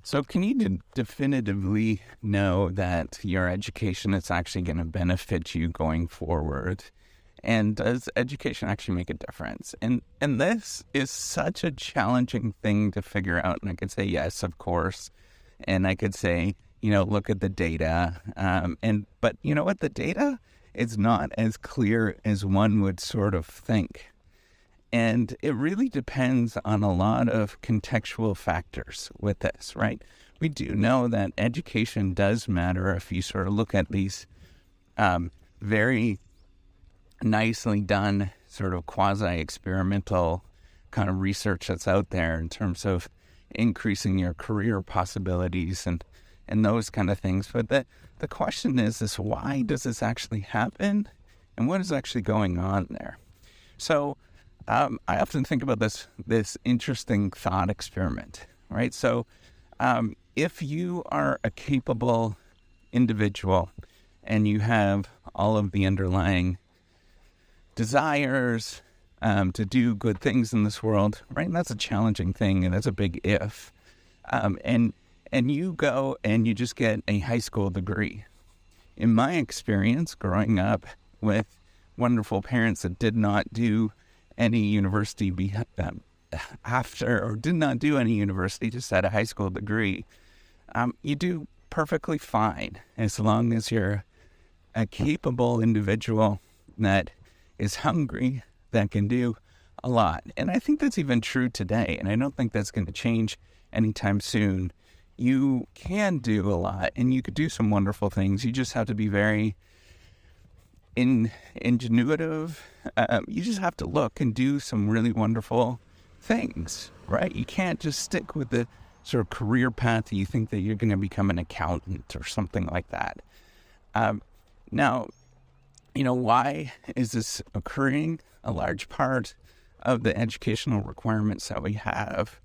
So can you definitively know that your education is actually going to benefit you going forward? And does education actually make a difference? And this is such a challenging thing to figure out. And I could say yes, of course. And I could say, look at the data. But you know what? The data is not as clear as one would sort of think. And it really depends on a lot of contextual factors with this, right? We do know that education does matter if you sort of look at these very nicely done sort of quasi-experimental kind of research that's out there in terms of increasing your career possibilities and those kind of things. But the question is why does this actually happen? And what is actually going on there? So I often think about this interesting thought experiment, right? So if you are a capable individual and you have all of the underlying desires to do good things in this world, right? And that's a challenging thing, and that's a big if. And you go and you just get a high school degree. In my experience, growing up with wonderful parents that did not do any university after, or did not do any university, just had a high school degree, you do perfectly fine as long as you're a capable individual that is hungry, that can do a lot. And I think that's even true today, and I don't think that's going to change anytime soon. You can do a lot, and you could do some wonderful things. You just have to be very ingenuitive. You just have to look and do some really wonderful things, right? You can't just stick with the sort of career path that you think that you're going to become an accountant or something like that. Now, why is this occurring? A large part of the educational requirements that we have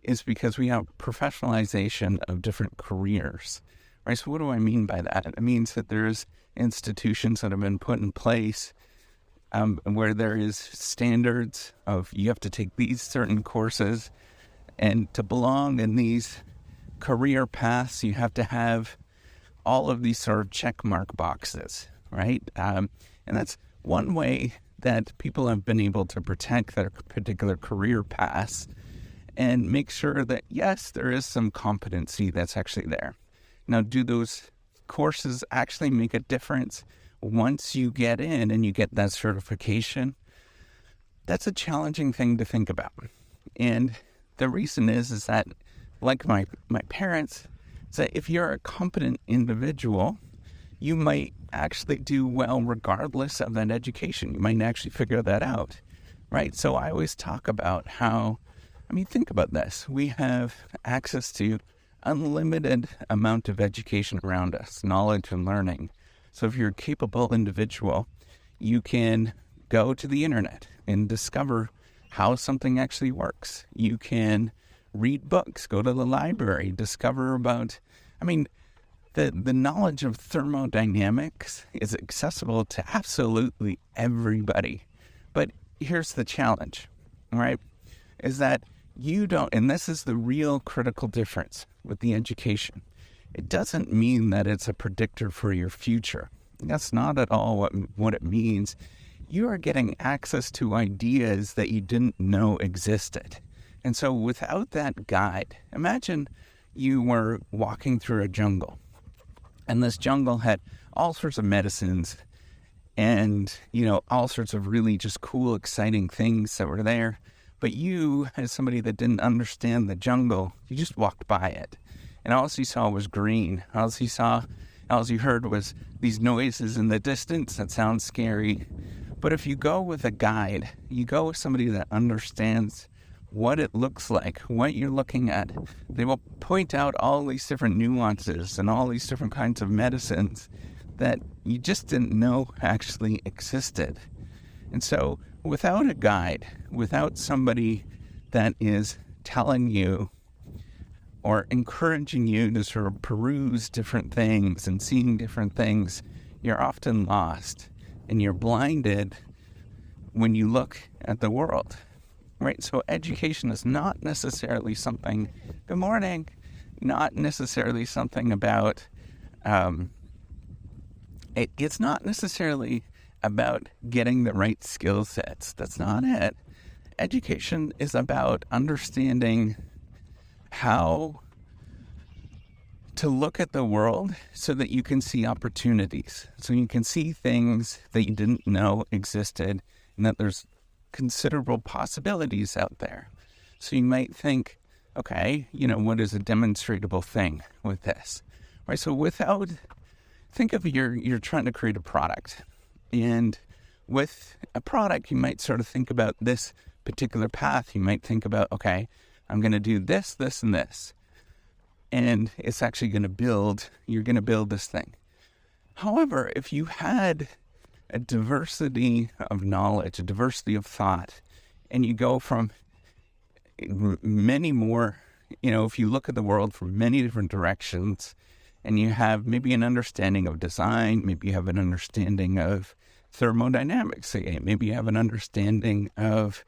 is because we have professionalization of different careers, right? So what do I mean by that? It means that there's institutions that have been put in place where there is standards of you have to take these certain courses, and to belong in these career paths, you have to have all of these sort of check mark boxes, right? And that's one way that people have been able to protect their particular career paths and make sure that, yes, there is some competency that's actually there. Now, do those courses actually make a difference once you get in and you get that certification? That's a challenging thing to think about. And the reason is that, like my parents, is that if you're a competent individual, you might actually do well regardless of that education. You might actually figure that out, right? So I always talk about how, think about this. We have access to unlimited amount of education around us, knowledge and learning. So if you're a capable individual, you can go to the internet and discover how something actually works. You can read books, go to the library, discover about, the knowledge of thermodynamics is accessible to absolutely everybody. But here's the challenge, right? Is that you don't, and this is the real critical difference with the education. It doesn't mean that it's a predictor for your future. That's not at all what it means. You are getting access to ideas that you didn't know existed. And so without that guide, imagine you were walking through a jungle, and this jungle had all sorts of medicines and, all sorts of really just cool, exciting things that were there. But you, as somebody that didn't understand the jungle, you just walked by it. And all you saw was green. All you heard was these noises in the distance that sound scary. But if you go with a guide, you go with somebody that understands what it looks like, what you're looking at, they will point out all these different nuances and all these different kinds of medicines that you just didn't know actually existed. And so without a guide, without somebody that is telling you or encouraging you to sort of peruse different things and seeing different things, you're often lost and you're blinded when you look at the world, right? So education is not necessarily something, good morning, not necessarily something about, it's not necessarily about getting the right skill sets. That's not it. Education is about understanding how to look at the world so that you can see opportunities. So you can see things that you didn't know existed and that there's considerable possibilities out there. So you might think, okay, what is a demonstrable thing with this? Right? So think of you're trying to create a product. And with a product, you might sort of think about this particular path. You might think about, okay, I'm going to do this, this, and this. And it's actually you're going to build this thing. However, if you had a diversity of knowledge, a diversity of thought, and you go from many more, if you look at the world from many different directions, and you have maybe an understanding of design, maybe you have an understanding of thermodynamics, maybe you have an understanding of,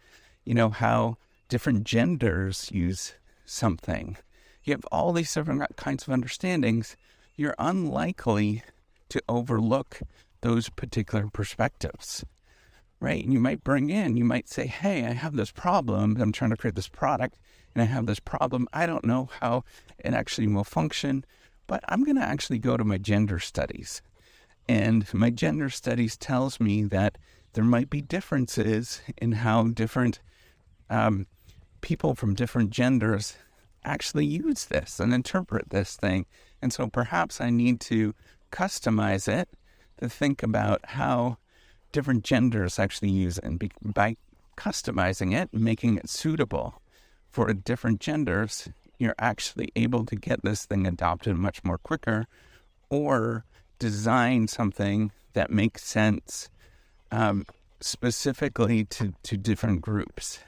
how different genders use something. You have all these different kinds of understandings. You're unlikely to overlook those particular perspectives, right? And you might say, hey, I have this problem. I'm trying to create this product and I have this problem. I don't know how it actually will function, but I'm going to actually go to my gender studies. And my gender studies tells me that there might be differences in how different people from different genders actually use this and interpret this thing. And so perhaps I need to customize it to think about how different genders actually use it. And by customizing it, making it suitable for different genders, you're actually able to get this thing adopted much more quicker, or design something that makes sense specifically to different groups.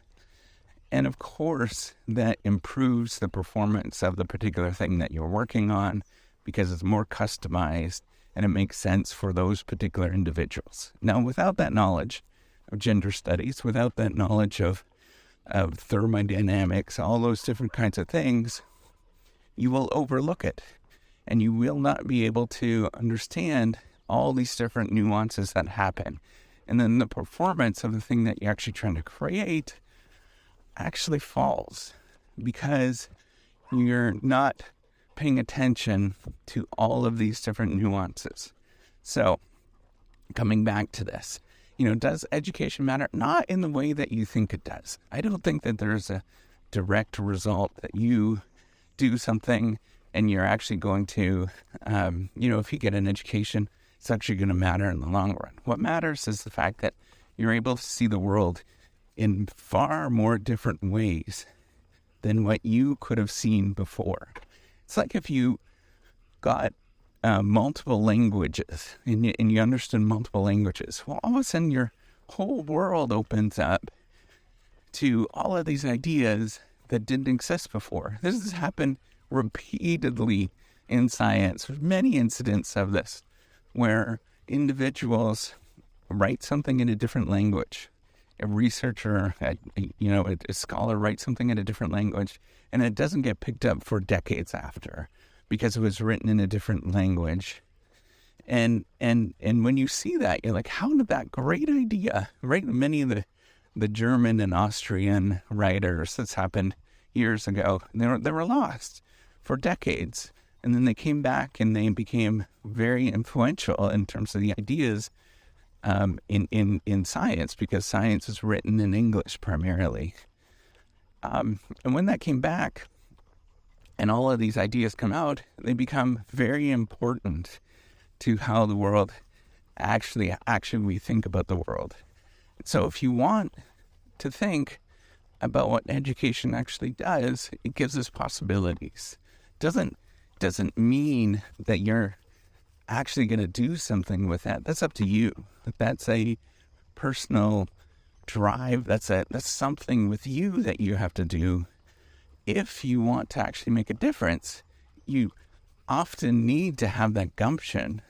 And of course, that improves the performance of the particular thing that you're working on because it's more customized and it makes sense for those particular individuals. Now, without that knowledge of gender studies, without that knowledge of thermodynamics, all those different kinds of things, you will overlook it and you will not be able to understand all these different nuances that happen. And then the performance of the thing that you're actually trying to create actually falls because you're not paying attention to all of these different nuances. So coming back to this, does education matter? Not in the way that you think it does. I don't think that there's a direct result that you do something and you're actually going to, if you get an education, it's actually going to matter in the long run. What matters is the fact that you're able to see the world in far more different ways than what you could have seen before. It's like if you got multiple languages and you understood multiple languages. Well, all of a sudden your whole world opens up to all of these ideas that didn't exist before. This has happened repeatedly in science. There's many incidents of this where individuals write something in a different language. A researcher, a scholar writes something in a different language, and it doesn't get picked up for decades after because it was written in a different language. And when you see that, you're like, how did that great idea, right? Many of the German and Austrian writers, this happened years ago, they were lost for decades. And then they came back and they became very influential in terms of the ideas in science, because science is written in English primarily. And when that came back and all of these ideas come out, they become very important to how the world actually we think about the world. So if you want to think about what education actually does, it gives us possibilities. Doesn't mean that you're actually going to do something with that. That's up to you. That's a personal drive. That's something with you that you have to do. If you want to actually make a difference, you often need to have that gumption,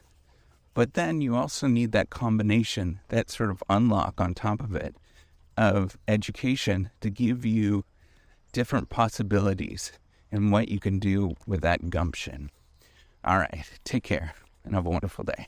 but then you also need that combination, that sort of unlock on top of it, of education to give you different possibilities and what you can do with that gumption. All right, take care and have a wonderful day.